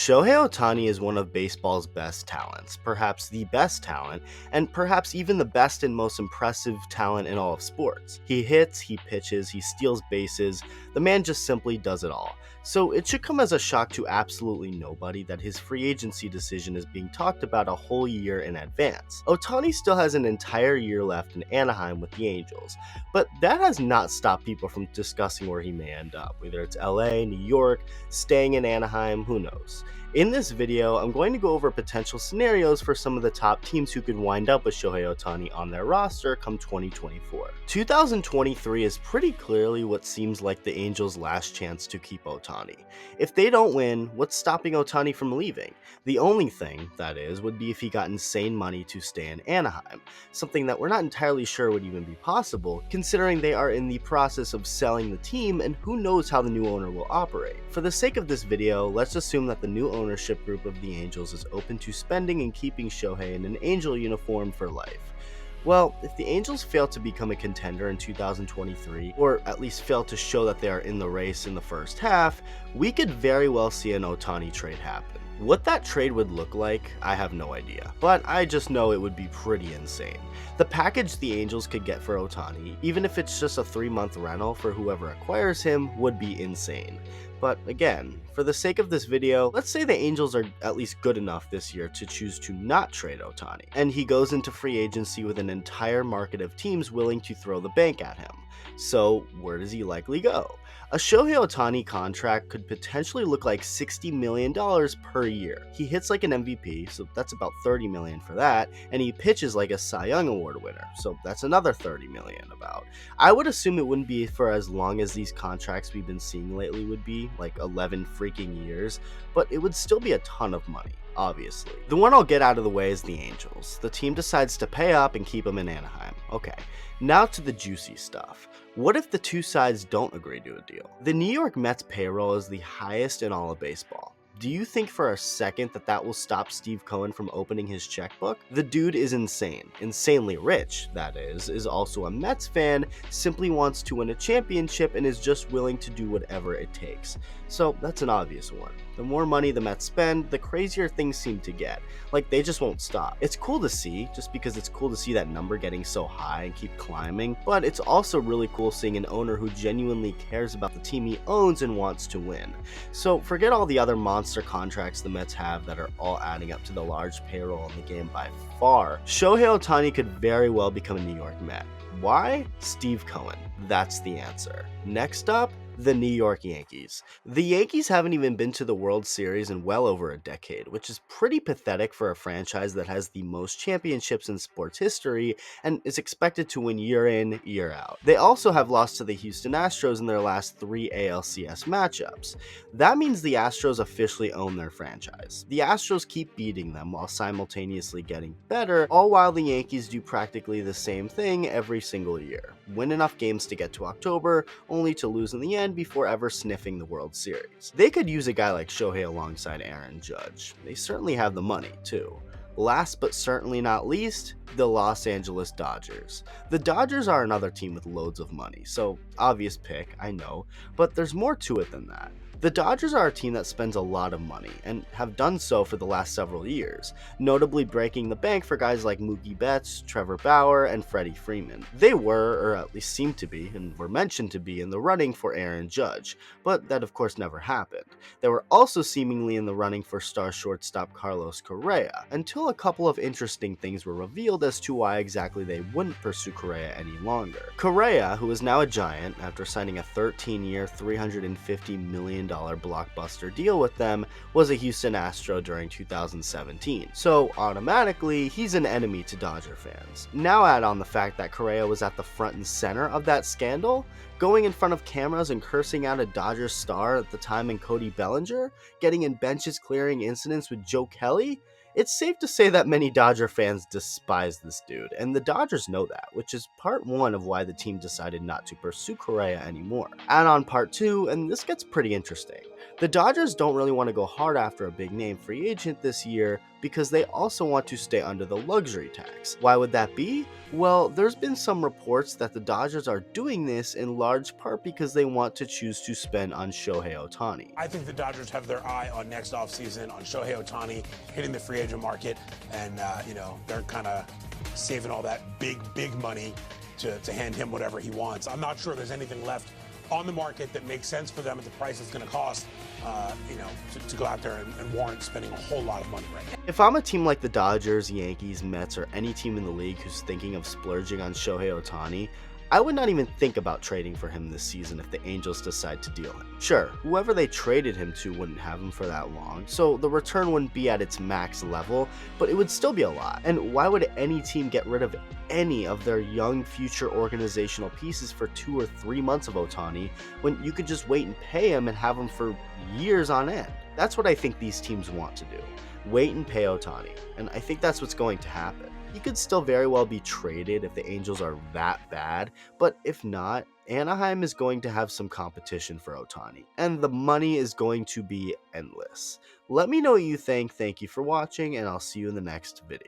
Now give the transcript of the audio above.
Shohei Ohtani is one of baseball's best talents, perhaps the best talent, and perhaps even the best and most impressive talent in all of sports. He hits, he pitches, he steals bases, the man just simply does it all. So it should come as a shock to absolutely nobody that his free agency decision is being talked about a whole year in advance. Ohtani still has an entire year left in Anaheim with the Angels, but that has not stopped people from discussing where he may end up, whether it's LA, New York, staying in Anaheim, who knows. In this video, I'm going to go over potential scenarios for some of the top teams who could wind up with Shohei Ohtani on their roster come 2024. 2023 is pretty clearly what seems like the Angels' last chance to keep Ohtani. If they don't win, what's stopping Ohtani from leaving? The only thing, that is, would be if he got insane money to stay in Anaheim, something that we're not entirely sure would even be possible, considering they are in the process of selling the team and who knows how the new owner will operate. For the sake of this video, let's assume that the new ownership group of the Angels is open to spending and keeping Shohei in an Angel uniform for life. Well, if the Angels fail to become a contender in 2023, or at least fail to show that they are in the race in the first half, we could very well see an Ohtani trade happen. What that trade would look like, I have no idea, but I just know it would be pretty insane. The package the Angels could get for Ohtani, even if it's just a 3-month rental for whoever acquires him, would be insane. But again, for the sake of this video, let's say the Angels are at least good enough this year to choose to not trade Ohtani, and he goes into free agency with an entire market of teams willing to throw the bank at him. So where does he likely go? A Shohei Ohtani contract could potentially look like $60 million per year. He hits like an MVP, so that's about $30 million for that, and he pitches like a Cy Young Award winner, so that's another $30 million about. I would assume it wouldn't be for as long as these contracts we've been seeing lately would be, like 11 freaking years, but it would still be a ton of money. Obviously. The one I'll get out of the way is the Angels. The team decides to pay up and keep him in Anaheim. Okay, now to the juicy stuff. What if the two sides don't agree to a deal? The New York Mets payroll is the highest in all of baseball. Do you think for a second that that will stop Steve Cohen from opening his checkbook? The dude is insane. Insanely rich, that is also a Mets fan, simply wants to win a championship and is just willing to do whatever it takes. So that's an obvious one. The more money the Mets spend, the crazier things seem to get. Like, they just won't stop. It's cool to see, just because it's cool to see that number getting so high and keep climbing, but it's also really cool seeing an owner who genuinely cares about the team he owns and wants to win. So forget all the other monster contracts the Mets have that are all adding up to the large payroll in the game by far. Shohei Ohtani could very well become a New York Met. Why? Steve Cohen. That's the answer. Next up, the New York Yankees. The Yankees haven't even been to the World Series in well over a decade, which is pretty pathetic for a franchise that has the most championships in sports history and is expected to win year in, year out. They also have lost to the Houston Astros in their last 3 ALCS matchups. That means the Astros officially own their franchise. The Astros keep beating them while simultaneously getting better, all while the Yankees do practically the same thing every single year. Win enough games to get to October, only to lose in the end before ever sniffing the World Series. They could use a guy like Shohei alongside Aaron Judge. They certainly have the money, too. Last but certainly not least, the Los Angeles Dodgers. The Dodgers are another team with loads of money, so obvious pick, I know, but there's more to it than that. The Dodgers are a team that spends a lot of money, and have done so for the last several years, notably breaking the bank for guys like Mookie Betts, Trevor Bauer, and Freddie Freeman. They were, or at least seemed to be, and were mentioned to be in the running for Aaron Judge, but that of course never happened. They were also seemingly in the running for star shortstop Carlos Correa, until a couple of interesting things were revealed as to why exactly they wouldn't pursue Correa any longer. Correa, who is now a Giant after signing a 13-year, $350 million blockbuster deal with them, was a Houston Astro during 2017. So automatically, he's an enemy to Dodger fans. Now add on the fact that Correa was at the front and center of that scandal, going in front of cameras and cursing out a Dodgers star at the time in Cody Bellinger, getting in benches clearing incidents with Joe Kelly. It's safe to say that many Dodger fans despise this dude, and the Dodgers know that, which is part one of why the team decided not to pursue Correa anymore. Add on part two, and this gets pretty interesting. The Dodgers don't really want to go hard after a big name free agent this year because they also want to stay under the luxury tax. Why would that be? Well, there's been some reports that the Dodgers are doing this in large part because they want to choose to spend on Shohei Ohtani. I think the Dodgers have their eye on next offseason on Shohei Ohtani hitting the free agent market, and they're kind of saving all that big money to hand him whatever he wants. I'm not sure there's anything left on the market that makes sense for them at the price it's going to cost, to go out there and warrant spending a whole lot of money right now. If I'm a team like the Dodgers, Yankees, Mets, or any team in the league who's thinking of splurging on Shohei Ohtani, I would not even think about trading for him this season if the Angels decide to deal him. Sure, whoever they traded him to wouldn't have him for that long, so the return wouldn't be at its max level, but it would still be a lot. And why would any team get rid of any of their young future organizational pieces for 2 or 3 months of Ohtani when you could just wait and pay him and have him for years on end? That's what I think these teams want to do. Wait and pay Ohtani, and I think that's what's going to happen. He could still very well be traded if the Angels are that bad, but if not, Anaheim is going to have some competition for Ohtani, and the money is going to be endless. Let me know what you think. Thank you for watching, and I'll see you in the next video.